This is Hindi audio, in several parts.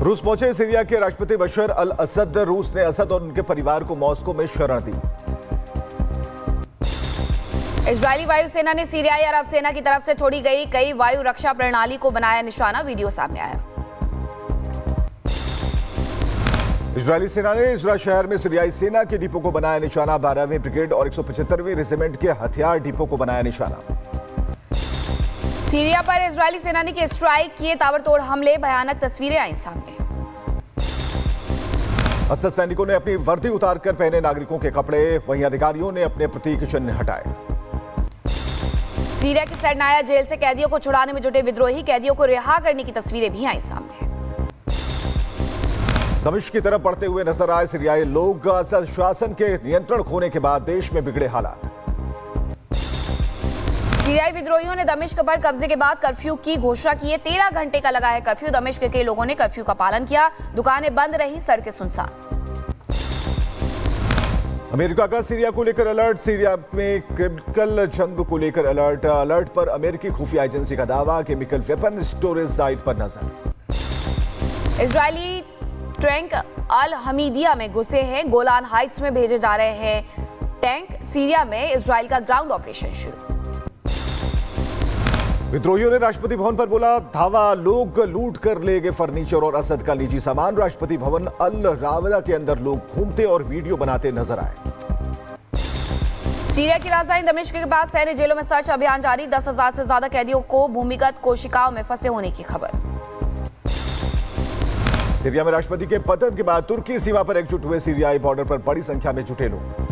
रूस पहुंचे सीरिया के राष्ट्रपति बशर अल असद। रूस ने असद और उनके परिवार को मॉस्को में शरण दी। इजरायली वायुसेना ने सीरियाई अरब सेना की तरफ से छोड़ी गई कई वायु रक्षा प्रणाली को बनाया निशाना। वीडियो सामने आया। इजरायली सेना ने इजरा शहर में सीरियाई सेना के डिपो को बनाया निशाना। 12वीं ब्रिगेड और 175वीं रेजिमेंट के हथियार डिपो को बनाया निशाना। सीरिया पर इजरायली सेना ने स्ट्राइक किए ताबड़तोड़ हमले। भयानक तस्वीरें आई सामने। असद सैनिकों ने अपनी वर्दी उतारकर पहने नागरिकों के कपड़े। वहीं अधिकारियों ने अपने प्रतीक चिन्ह हटाए। सीरिया की सरनाया जेल से कैदियों को छुड़ाने में जुटे विद्रोही कैदियों को रिहा करने की तस्वीरें भी आई सामने। दमिश्क की तरफ बढ़ते हुए नजर आए सीरियाई लोग। असद शासन के नियंत्रण खोने के बाद देश में बिगड़े हालात। सीरियाई विद्रोहियों ने दमिश्क पर कब्जे के बाद कर्फ्यू की घोषणा की है। 13 घंटे का लगा है कर्फ्यू। दमिश्क के लोगों ने कर्फ्यू का पालन किया। दुकानें बंद रही, सड़कें सुनसान। अमेरिका का सीरिया को लेकर अलर्ट। सीरिया में केमिकल जंग को लेकर अलर्ट। अलर्ट पर अमेरिकी खुफिया एजेंसी का दावा। केमिकल वेपन स्टोरेज साइट पर नजर। इजरायली टैंक अल हमीदिया में घुसे हैं। गोलान हाइट्स में भेजे जा रहे हैं टैंक। सीरिया में इजराइल का ग्राउंड ऑपरेशन शुरू। विद्रोहियों ने राष्ट्रपति भवन पर बोला धावा। लोग लूट कर ले गए फर्नीचर और असद का निजी सामान। राष्ट्रपति भवन अल रावदा के अंदर लोग घूमते और वीडियो बनाते नजर आए। सीरिया की राजधानी दमिश्क के पास सैन्य जेलों में सर्च अभियान जारी। 10,000 से ज्यादा कैदियों को भूमिगत कोशिकाओं में फंसे होने की खबर। सीरिया में राष्ट्रपति के पतन के बाद तुर्की सीमा पर एकजुट हुए सीरियाई बॉर्डर पर बड़ी संख्या में जुटे लोग।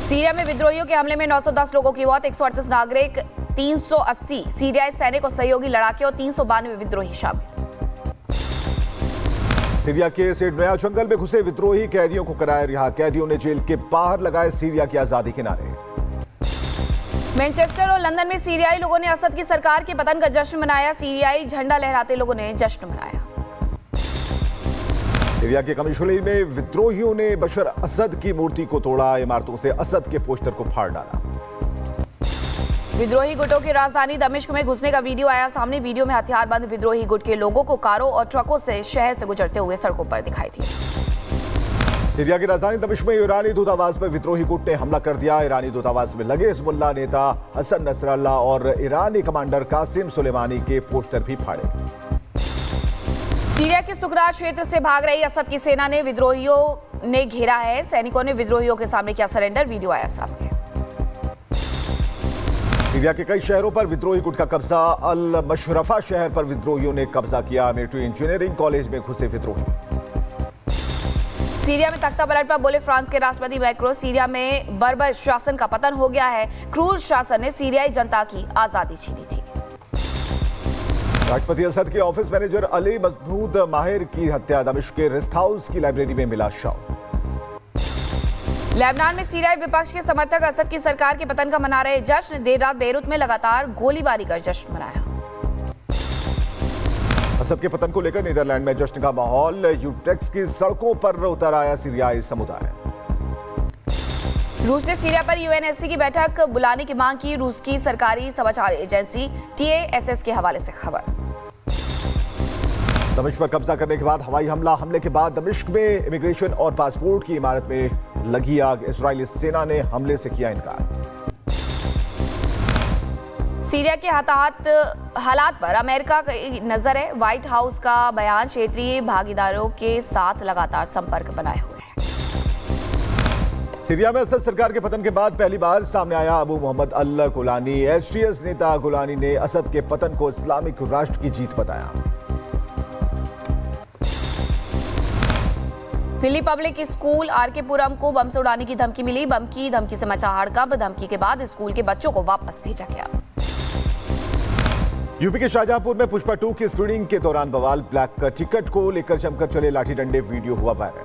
सीरिया में विद्रोहियों के हमले में 910 लोगों की मौत। 138 नागरिक, 380 सीरियाई सैनिक और सहयोगी लड़ाके और 392 विद्रोही शामिल। सीरिया के सेडनोया जंगल में घुसे विद्रोही कैदियों को कराया रिहा। कैदियों ने जेल के बाहर लगाए सीरिया की आजादी के नारे। मैनचेस्टर और लंदन में सीरियाई लोगों ने असद की सरकार के पतन का जश्न मनाया। सीरियाई झंडा लहराते लोगों ने जश्न मनाया। सीरिया के कमिशुली में विद्रोहियों ने बशर असद की मूर्ति को तोड़ा। इमारतों से असद के पोस्टर को फाड़ डाला। विद्रोही गुटों की राजधानी दमिश्क में घुसने का वीडियो आया सामने। वीडियो में हथियारबंद विद्रोही गुट के लोगों को कारों और ट्रकों से शहर से गुजरते हुए सड़कों पर दिखाई थी। सीरिया की राजधानी दमिश्क में ईरानी दूतावास पर विद्रोही गुट ने हमला कर दिया। ईरानी दूतावास में लगे हिजबुल्लाह नेता हसन नसरल्लाह और ईरानी कमांडर कासिम सुलेमानी के पोस्टर भी फाड़े। सीरिया के सुकरात क्षेत्र से भाग रही असद की सेना ने विद्रोहियों ने घेरा है। सैनिकों ने विद्रोहियों के सामने किया सरेंडर। वीडियो आया सामने। सीरिया के कई शहरों पर विद्रोही गुट का कब्जा। अल मशरफा शहर पर विद्रोहियों ने कब्जा किया। मिलिट्री इंजीनियरिंग कॉलेज में घुसे विद्रोही। सीरिया में तख्ता पलट पर बोले फ्रांस के राष्ट्रपति मैक्रो। सीरिया में बर्बर शासन का पतन हो गया है। क्रूर शासन ने सीरियाई जनता की आजादी छीनी थी। राष्ट्रपति असद के ऑफिस मैनेजर अली महमूद माहिर की हत्या। दमिश्क के रेस्ट हाउस की लाइब्रेरी में मिला शव। लेबनान में सीरियाई विपक्ष के समर्थक असद की सरकार के पतन का मना रहे जश्न। देर रात बेरूत में लगातार गोलीबारी कर जश्न मनाया। असद के पतन को लेकर नीदरलैंड में जश्न का माहौल। यूट्रेक्ट की सड़कों पर उतर आया सीरियाई समुदाय। रूस ने सीरिया पर यूएनएससी की बैठक बुलाने की मांग की। रूस की सरकारी समाचार एजेंसी TASS के हवाले से खबर। दमिश्क पर कब्जा करने के बाद हवाई हमला। हमले के बाद दमिश्क में इमिग्रेशन और पासपोर्ट की इमारत में लगी आग। इजरायली सेना ने हमले से किया इनकार। सीरिया के हालात पर अमेरिका की नजर है। व्हाइट हाउस का बयान क्षेत्रीय भागीदारों के साथ लगातार संपर्क बनाए हुए है। सीरिया में असद सरकार के पतन के बाद पहली बार सामने आया अबू मोहम्मद अल गुलानी। HTS नेता गुलानी ने असद के पतन को इस्लामिक राष्ट्र की जीत बताया। दिल्ली पब्लिक स्कूल RK पुरम को बम से उड़ाने की धमकी मिली। बम की धमकी से मचा हड़कंप। धमकी के बाद स्कूल के बच्चों को वापस भेजा गया। यूपी के शाहजहांपुर में पुष्पा 2 की स्क्रीनिंग के दौरान बवाल। ब्लैक टिकट को लेकर जमकर चले लाठी डंडे। वीडियो हुआ वायरल।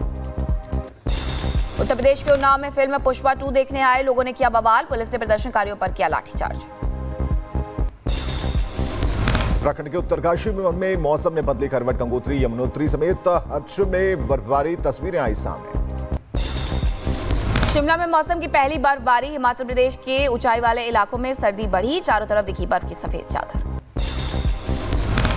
उत्तर प्रदेश के उन्नाव में फिल्म पुष्पा 2 देखने आए लोगों ने किया बवाल। पुलिस ने प्रदर्शनकारियों पर किया लाठीचार्ज। उत्तराखंड के उत्तरकाशी में मौसम ने बदली करवट। गंगोत्री यमुनोत्री समेत हर्ष में बर्फबारी। तस्वीरें आई सामने। शिमला में मौसम की पहली बर्फबारी। हिमाचल प्रदेश के ऊंचाई वाले इलाकों में सर्दी बढ़ी। चारों तरफ दिखी बर्फ की सफेद चादर।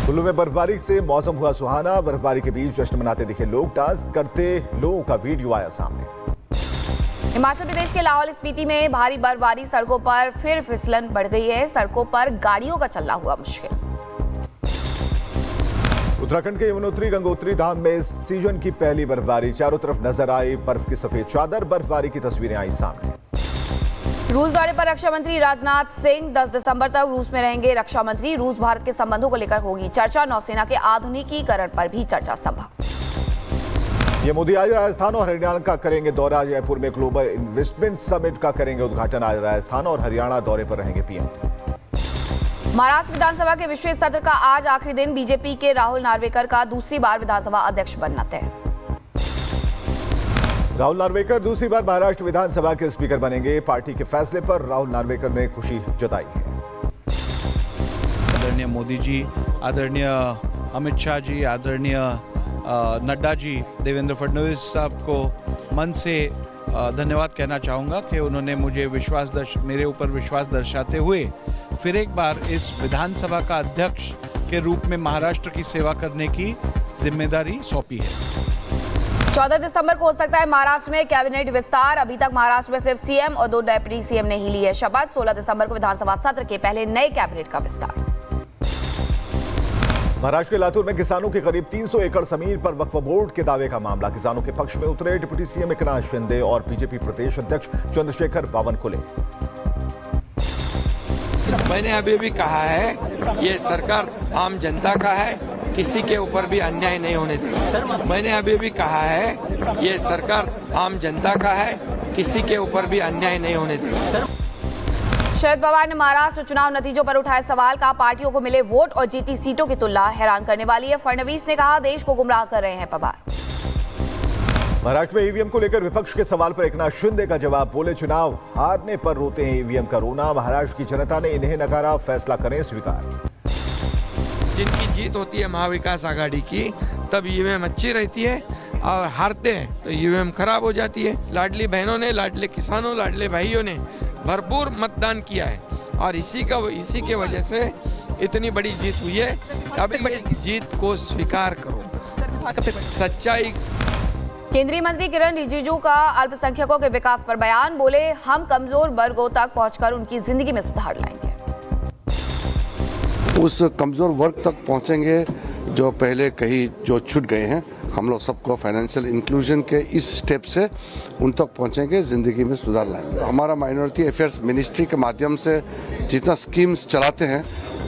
कुल्लू में बर्फबारी से मौसम हुआ सुहाना। बर्फबारी के बीच जश्न मनाते दिखे लोग। डांस करते लोगों का वीडियो आया सामने। हिमाचल प्रदेश के लाहौल स्पीति में भारी बर्फबारी, सड़कों पर फिर फिसलन बढ़ गई है। सड़कों पर गाड़ियों का चलना हुआ मुश्किल। उत्तराखंड के यमुनोत्री गंगोत्री धाम में सीजन की पहली बर्फबारी। चारों तरफ नजर आई बर्फ की सफेद चादर। बर्फबारी की तस्वीरें आई सामने। रूस दौरे पर रक्षा मंत्री राजनाथ सिंह 10 दिसंबर तक रूस में रहेंगे। रक्षा मंत्री रूस भारत के संबंधों को लेकर होगी चर्चा। नौसेना के आधुनिकीकरण पर भी चर्चा संभव। ये मोदी आज राजस्थान और हरियाणा का करेंगे दौरा। जयपुर में ग्लोबल इन्वेस्टमेंट समिट का करेंगे उद्घाटन। आज राजस्थान और हरियाणा दौरे पर रहेंगे पीएम। महाराष्ट्र विधानसभा के विशेष सत्र का आज आखिरी दिन। बीजेपी के राहुल नार्वेकर का दूसरी बार विधानसभा अध्यक्ष बनना तय। राहुल नार्वेकर दूसरी बार महाराष्ट्र विधानसभा के स्पीकर बनेंगे। पार्टी के फैसले पर राहुल नार्वेकर ने खुशी जताई है। आदरणीय मोदी जी, आदरणीय अमित शाह जी, आदरणीय नड्डा जी, देवेंद्र फडणवीस साहब को मन से धन्यवाद कहना चाहूँगा कि उन्होंने मुझे मेरे ऊपर विश्वास दर्शाते हुए फिर एक बार इस विधानसभा का अध्यक्ष के रूप में महाराष्ट्र की सेवा करने की जिम्मेदारी सौंपी है। 14 दिसंबर को हो सकता है महाराष्ट्र में कैबिनेट विस्तार। अभी तक महाराष्ट्र में सिर्फ सीएम और 2 डेप्यूटी सीएम ने ही ली है शपथ। 16 दिसंबर को विधानसभा सत्र के पहले नए कैबिनेट का विस्तार। महाराष्ट्र के लातूर में किसानों के करीब 300 एकड़ जमीन पर वक्फ बोर्ड के दावे का मामला। किसानों के पक्ष में उतरे डिप्टी सीएम एकनाथ शिंदे और बीजेपी प्रदेश अध्यक्ष चंद्रशेखर बावनकुले। मैंने अभी भी कहा है ये सरकार आम जनता का है, किसी के ऊपर भी अन्याय नहीं होने देगी। मैंने अभी भी कहा है ये सरकार आम जनता का है, किसी के ऊपर भी अन्याय नहीं होने देगी। शरद पवार ने महाराष्ट्र चुनाव नतीजों पर उठाए सवाल। कहा पार्टियों को मिले वोट और जीती सीटों की तुलना हैरान करने वाली है। फडणवीस ने कहा देश को गुमराह कर रहे हैं पवार। महाराष्ट्र में ईवीएम को लेकर विपक्ष के सवाल पर एकनाथ शिंदे का जवाब। बोले चुनाव हारने पर रोते हैं ईवीएम का रोना। महाराष्ट्र की जनता ने इन्हें नकारा, फैसला करें स्वीकार। जिनकी जीत होती है महाविकास आघाड़ी की, तब ईवीएम अच्छी रहती है और हारते हैं तो ईवीएम खराब हो जाती है। लाडली बहनों ने, लाडले किसानों, लाडले भाइयों ने भरपूर मतदान किया है और इसी के वजह से इतनी बड़ी जीत हुई है। अब ये जीत को स्वीकार करो। सच्चाई। केंद्रीय मंत्री किरण रिजिजू का अल्पसंख्यकों के विकास पर बयान। बोले हम कमजोर वर्गों तक पहुंचकर उनकी जिंदगी में सुधार लाएंगे। उस कमजोर वर्ग तक पहुंचेंगे जो पहले कहीं जो छूट गए हैं। हम लोग सबको फाइनेंशियल इंक्लूजन के इस स्टेप से उन तक पहुंचेंगे, जिंदगी में सुधार लाएंगे। हमारा माइनॉरिटी अफेयर्स मिनिस्ट्री के माध्यम से जितना स्कीम्स चलाते हैं,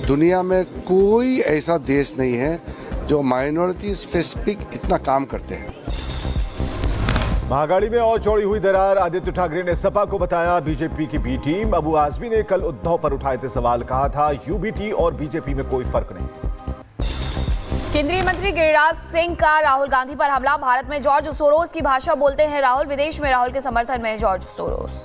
दुनिया में कोई ऐसा देश नहीं है जो माइनॉरिटी स्पेसिफिक इतना काम करते हैं। महागाड़ी में और चौड़ी हुई दरार। आदित्य ठाकरे ने सपा को बताया बीजेपी की बी टीम। अबू आजमी ने कल उद्धव पर उठाए थे सवाल। कहा था यूबीटी और बीजेपी में कोई फर्क नहीं। केंद्रीय मंत्री गिरिराज सिंह का राहुल गांधी पर हमला। भारत में जॉर्ज सोरोस की भाषा बोलते हैं राहुल। विदेश में राहुल के समर्थन में जॉर्ज सोरोस।